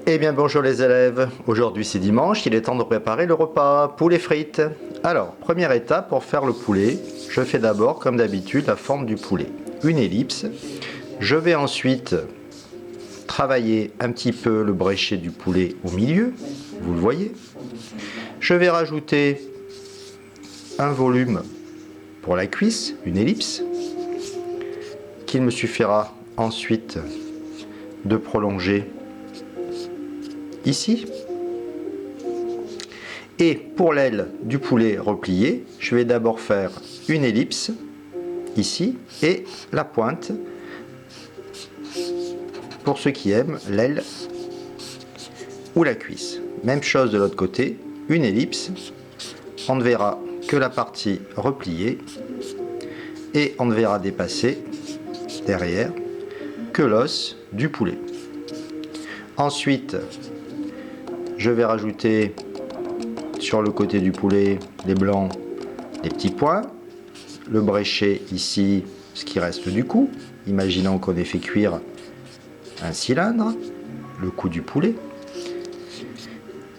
Eh bien bonjour les élèves, aujourd'hui c'est dimanche, il est temps de préparer le repas, poulet frites. Alors, première étape pour faire le poulet, je fais d'abord comme d'habitude la forme du poulet, une ellipse. Je vais ensuite travailler un petit peu le bréchet du poulet au milieu, vous le voyez. Je vais rajouter un volume pour la cuisse, une ellipse, qu'il me suffira ensuite de prolonger ici. Et pour l'aile du poulet replié, je vais d'abord faire une ellipse ici et la pointe pour ceux qui aiment l'aile ou la cuisse. Même chose de l'autre côté, une ellipse. On ne verra que la partie repliée et on ne verra dépasser derrière que l'os du poulet. Ensuite, je vais rajouter sur le côté du poulet les blancs, les petits points, le bréchet ici, ce qui reste du cou. Imaginons qu'on ait fait cuire un cylindre, le cou du poulet.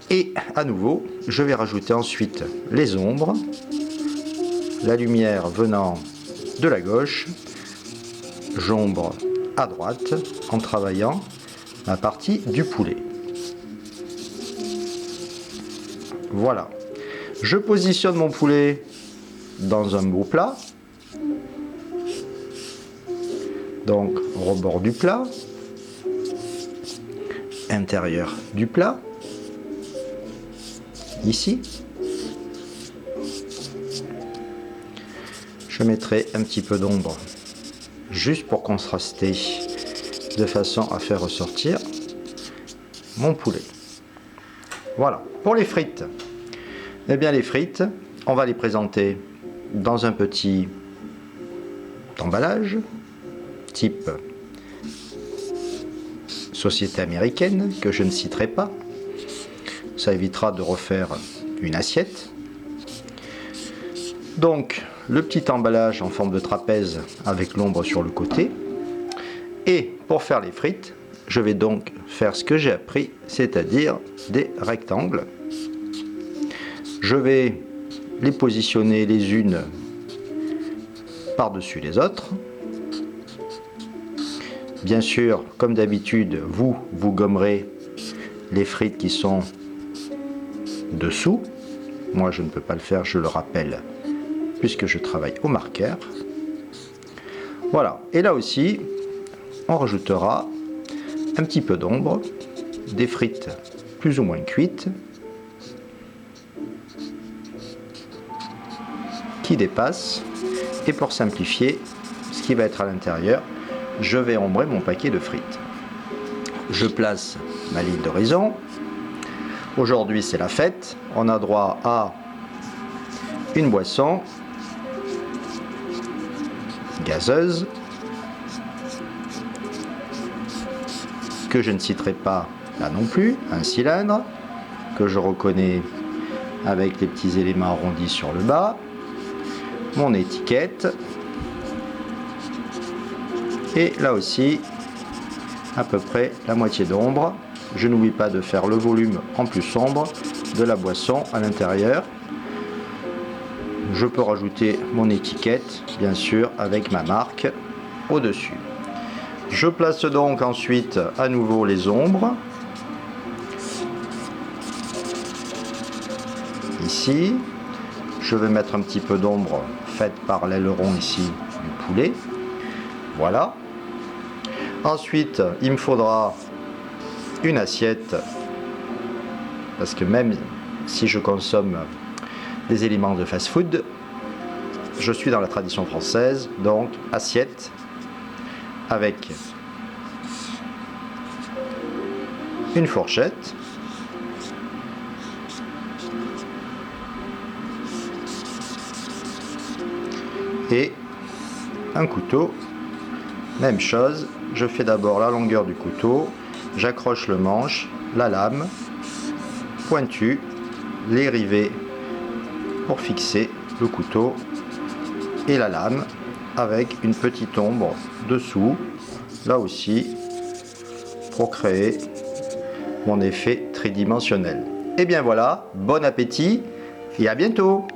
Et à nouveau, je vais rajouter ensuite les ombres, la lumière venant de la gauche, j'ombre à droite en travaillant la partie du poulet. Voilà. Je positionne mon poulet dans un beau plat. Donc, rebord du plat, intérieur du plat, ici. Je mettrai un petit peu d'ombre juste pour contraster de façon à faire ressortir mon poulet. Voilà. Pour les frites, eh bien les frites, on va les présenter dans un petit emballage type société américaine que je ne citerai pas. Ça évitera de refaire une assiette. Donc le petit emballage en forme de trapèze avec l'ombre sur le côté. Et pour faire les frites, je vais donc faire ce que j'ai appris, c'est-à-dire des rectangles. Je vais les positionner les unes par-dessus les autres. Bien sûr, comme d'habitude, vous gommerez les frites qui sont dessous. Moi, je ne peux pas le faire, je le rappelle, puisque je travaille au marqueur. Voilà. Et là aussi, on rajoutera un petit peu d'ombre, des frites plus ou moins cuites, qui dépassent. Et pour simplifier, ce qui va être à l'intérieur, je vais ombrer mon paquet de frites. Je place ma ligne d'horizon. Aujourd'hui, c'est la fête. On a droit à une boisson gazeuse que je ne citerai pas là non plus, un cylindre que je reconnais avec les petits éléments arrondis sur le bas, mon étiquette et là aussi à peu près la moitié d'ombre. Je n'oublie pas de faire le volume en plus sombre de la boisson à l'intérieur. Je peux rajouter mon étiquette bien sûr avec ma marque au dessus. Je place donc ensuite à nouveau les ombres ici. Je vais mettre un petit peu d'ombre faite par l'aileron ici du poulet. Voilà. Ensuite, il me faudra une assiette parce que même si je consomme des éléments de fast-food, je suis dans la tradition française, donc assiette avec une fourchette, et un couteau. Même chose, je fais d'abord la longueur du couteau, j'accroche le manche, la lame pointue, les rivets pour fixer le couteau et la lame avec une petite ombre dessous, là aussi pour créer mon effet tridimensionnel. Et bien voilà, bon appétit et à bientôt!